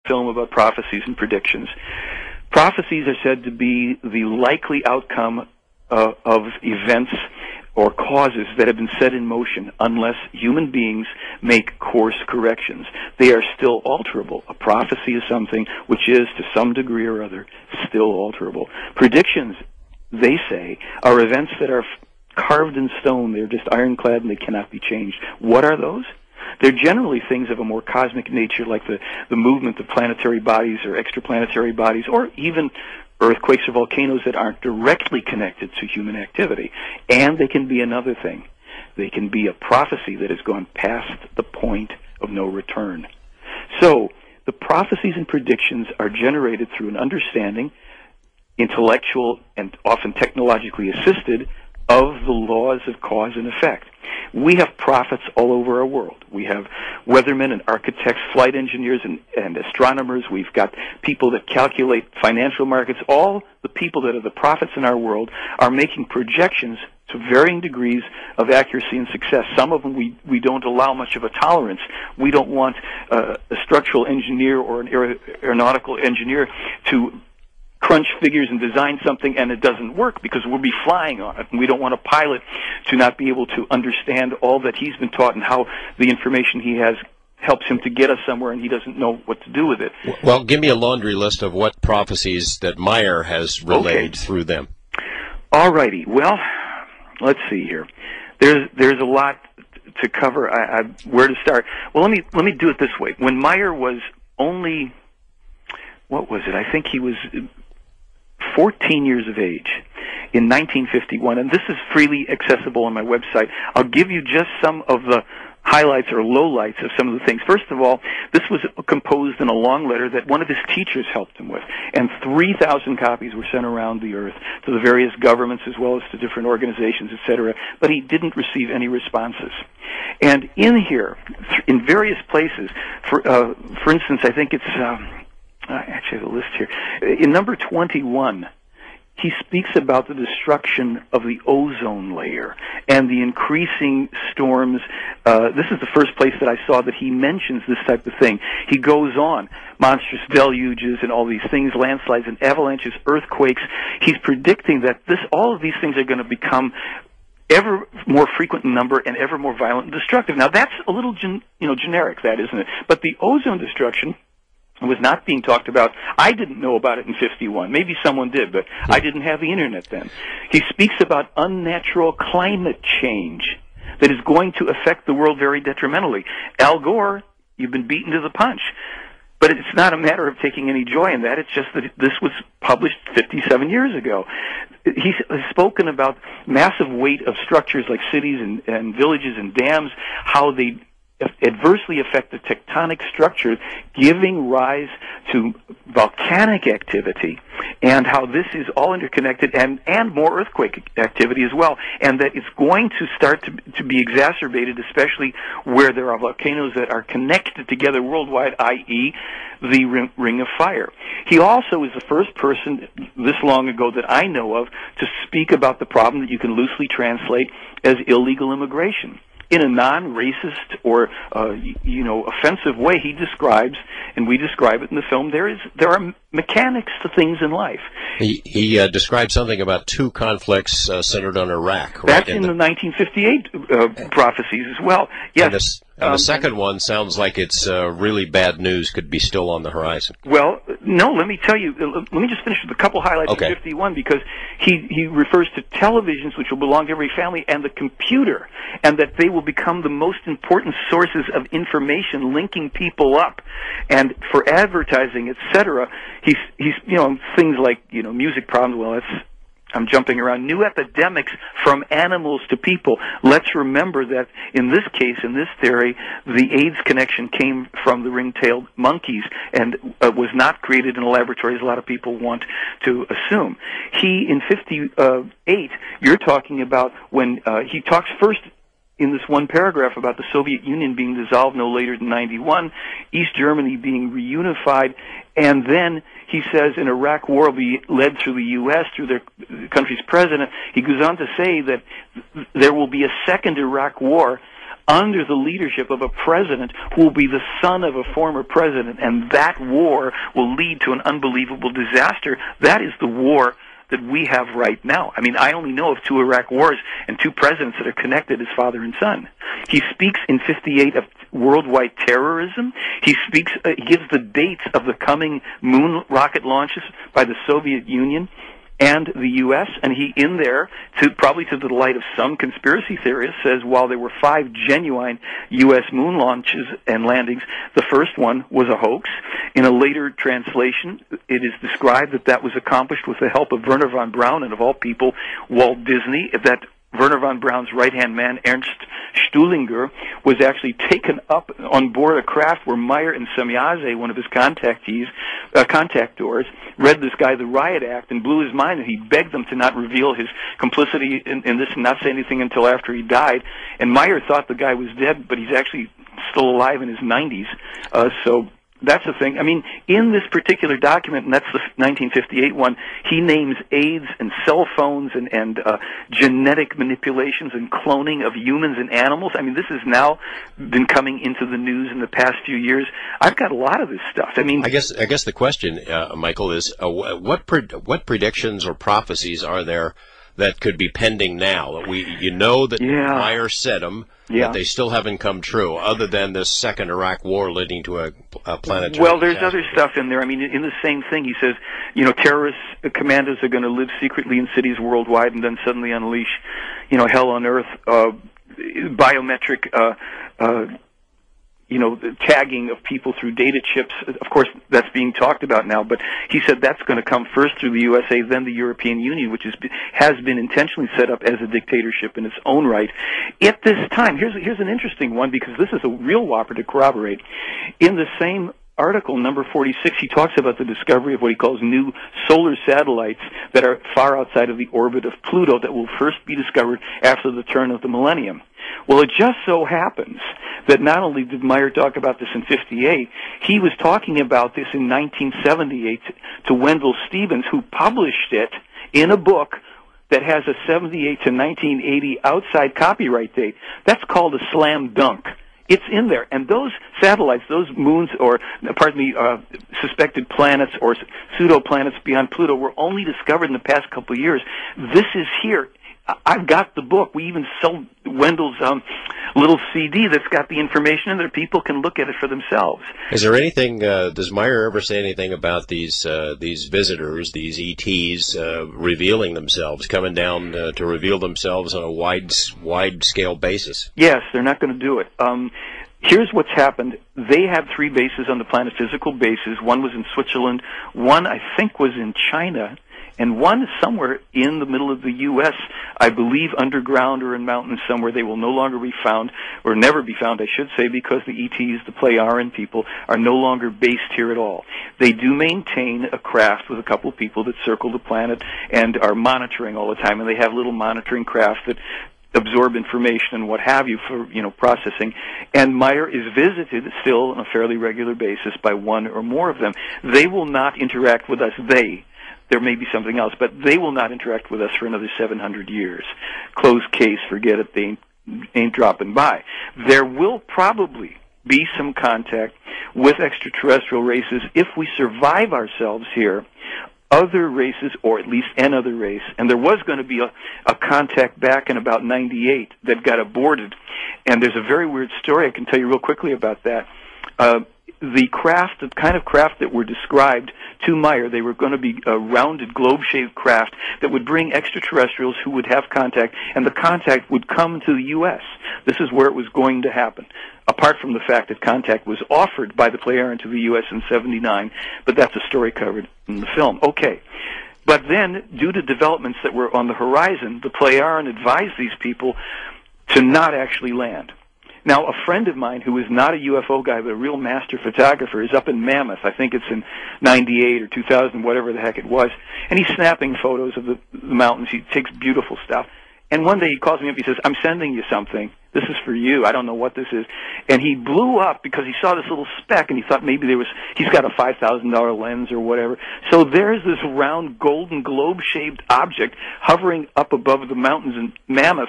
film about prophecies and predictions. Prophecies are said to be the likely outcome of events or causes that have been set in motion unless human beings make course corrections. They are still alterable. A prophecy is something which is, to some degree or other, still alterable. Predictions, they say, are events that are carved in stone. They're just ironclad and they cannot be changed. What are those? They're generally things of a more cosmic nature, like the movement of planetary bodies or extraplanetary bodies, or even earthquakes or volcanoes that aren't directly connected to human activity. And they can be another thing. They can be a prophecy that has gone past the point of no return. So, the prophecies and predictions are generated through an understanding, intellectual and often technologically assisted, of the laws of cause and effect. We have prophets all over our world. We have weathermen and architects, flight engineers and astronomers. We've got people that calculate financial markets. All the people that are the prophets in our world are making projections to varying degrees of accuracy and success. Some of them we don't allow much of a tolerance. We don't want a structural engineer or an aeronautical engineer to crunch figures and design something and it doesn't work because we'll be flying on it, and we don't want a pilot to not be able to understand all that he's been taught and how the information he has helps him to get us somewhere and he doesn't know what to do with it. Well, give me a laundry list of what prophecies that Meier has relayed through them. All righty. Well, let's see here. There's a lot to cover. Where to start? Well, let me do it this way. When Meier was only, what was it? I think he was 14 years of age in 1951, and this is freely accessible on my website. I'll give you just some of the highlights or lowlights of some of the things. First of all, this was composed in a long letter that one of his teachers helped him with, and 3,000 copies were sent around the earth to the various governments as well as to different organizations, etc., but he didn't receive any responses. And in here, in various places, for instance, I think it's I actually have a list here. In number 21, he speaks about the destruction of the ozone layer and the increasing storms. This is the first place that I saw that he mentions this type of thing. He goes on, monstrous deluges and all these things, landslides and avalanches, earthquakes. He's predicting that all of these things are going to become ever more frequent in number and ever more violent and destructive. Now, that's a little generic, that, isn't it? But the ozone destruction was not being talked about. I didn't know about it in 51. Maybe someone did, but I didn't have the internet then. He speaks about unnatural climate change that is going to affect the world very detrimentally. Al Gore, you've been beaten to the punch. But it's not a matter of taking any joy in that. It's just that this was published 57 years ago. He's spoken about massive weight of structures like cities and villages and dams, how they adversely affect the tectonic structure, giving rise to volcanic activity, and how this is all interconnected, and more earthquake activity as well, and that it's going to start to be exacerbated, especially where there are volcanoes that are connected together worldwide, i.e. the Ring of Fire. He also is the first person this long ago that I know of to speak about the problem that you can loosely translate as illegal immigration. In a non-racist or offensive way, he describes, and we describe it in the film, there are mechanics to things in life. He described something about two conflicts centered on Iraq. Right? That's in the 1958 prophecies as well. Yes. And the second one sounds like it's really bad news, could be still on the horizon. Well, no, let me tell you, let me just finish with a couple highlights of 51, because he refers to televisions, which will belong to every family, and the computer, and that they will become the most important sources of information linking people up. And for advertising, etc., he's things like, music problems, well, I'm jumping around. New epidemics from animals to people. Let's remember that in this case, in this theory, the AIDS connection came from the ring-tailed monkeys and was not created in a laboratory, as a lot of people want to assume. He, in 58, you're talking about when he talks first in this one paragraph about the Soviet Union being dissolved no later than 91, East Germany being reunified, and then he says an Iraq war will be led through the U.S., through their country's president. He goes on to say that there will be a second Iraq war under the leadership of a president who will be the son of a former president, and that war will lead to an unbelievable disaster. That is the war that we have right now. I mean, I only know of 2 Iraq wars and 2 presidents that are connected as father and son. He speaks in 58 of worldwide terrorism. He speaks, he gives the dates of the coming moon rocket launches by the Soviet Union and the U.S., and he, in there, probably to the delight of some conspiracy theorists, says while there were 5 genuine U.S. moon launches and landings, the first one was a hoax. In a later translation, it is described that that was accomplished with the help of Werner von Braun and, of all people, Walt Disney, that Werner von Braun's right-hand man, Ernst Stuhlinger, was actually taken up on board a craft where Meier and Semyaze, one of his contactors, read this guy the Riot Act and blew his mind, and he begged them to not reveal his complicity in this and not say anything until after he died. And Meier thought the guy was dead, but he's actually still alive in his 90s. So that's the thing. I mean, in this particular document, and that's the 1958 one, he names AIDS and cell phones and genetic manipulations and cloning of humans and animals. I mean, this has now been coming into the news in the past few years. I've got a lot of this stuff. I mean, I guess the question, Michael, is what predictions or prophecies are there that could be pending now? You know that Meier said them. Yeah. But they still haven't come true, other than this second Iraq war leading to a planetary Well, there's disaster. other stuff in there. I mean, in the same thing, he says, terrorist commandos are going to live secretly in cities worldwide and then suddenly unleash, hell on earth, biometric, tagging of people through data chips. Of course, that's being talked about now, but he said that's going to come first through the USA, then the European Union, which has been intentionally set up as a dictatorship in its own right. At this time, here's an interesting one, because this is a real whopper to corroborate. In the same article, number 46, he talks about the discovery of what he calls new solar satellites that are far outside of the orbit of Pluto that will first be discovered after the turn of the millennium. Well, it just so happens that not only did Meier talk about this in 58, he was talking about this in 1978 to Wendell Stevens, who published it in a book that has a 78 to 1980 outside copyright date. That's called a slam dunk. It's in there. And those satellites, those moons, or, suspected planets or pseudo-planets beyond Pluto were only discovered in the past couple of years. This is here. I've got the book. We even sold Wendell's little CD that's got the information in there. People can look at it for themselves. Is there anything, does Meier ever say anything about these visitors, these ETs, revealing themselves, coming down to reveal themselves on a wide-scale basis? Yes, they're not going to do it. Here's what's happened. They had 3 bases on the planet, physical bases. One was in Switzerland. One, I think, was in China. And one is somewhere in the middle of the U.S., I believe underground or in mountains somewhere. They will no longer be found, or never be found, I should say, because the ETs, the Plejaren people, are no longer based here at all. They do maintain a craft with a couple of people that circle the planet and are monitoring all the time, and they have little monitoring craft that absorb information and what have you for, processing. And Meier is visited still on a fairly regular basis by one or more of them. They will not interact with us. There may be something else, but they will not interact with us for another 700 years. Closed case, forget it, they ain't dropping by. There will probably be some contact with extraterrestrial races if we survive ourselves here. Other races, or at least another race, and there was going to be a contact back in about 98 that got aborted, and there's a very weird story I can tell you real quickly about that. The kind of craft that were described to Meier, they were going to be a rounded, globe-shaped craft that would bring extraterrestrials who would have contact, and the contact would come to the U.S. This is where it was going to happen, apart from the fact that contact was offered by the Plejaren to the U.S. in 79, but that's a story covered in the film. Okay. But then, due to developments that were on the horizon, the Plejaren advised these people to not actually land. Now, a friend of mine who is not a UFO guy but a real master photographer is up in Mammoth. I think it's in 98 or 2000, whatever the heck it was. And he's snapping photos of the mountains. He takes beautiful stuff. And one day he calls me up. He says, I'm sending you something. This is for you. I don't know what this is. And he blew up because he saw this little speck and he thought maybe he's got a $5,000 lens or whatever. So there's this round golden globe-shaped object hovering up above the mountains in Mammoth,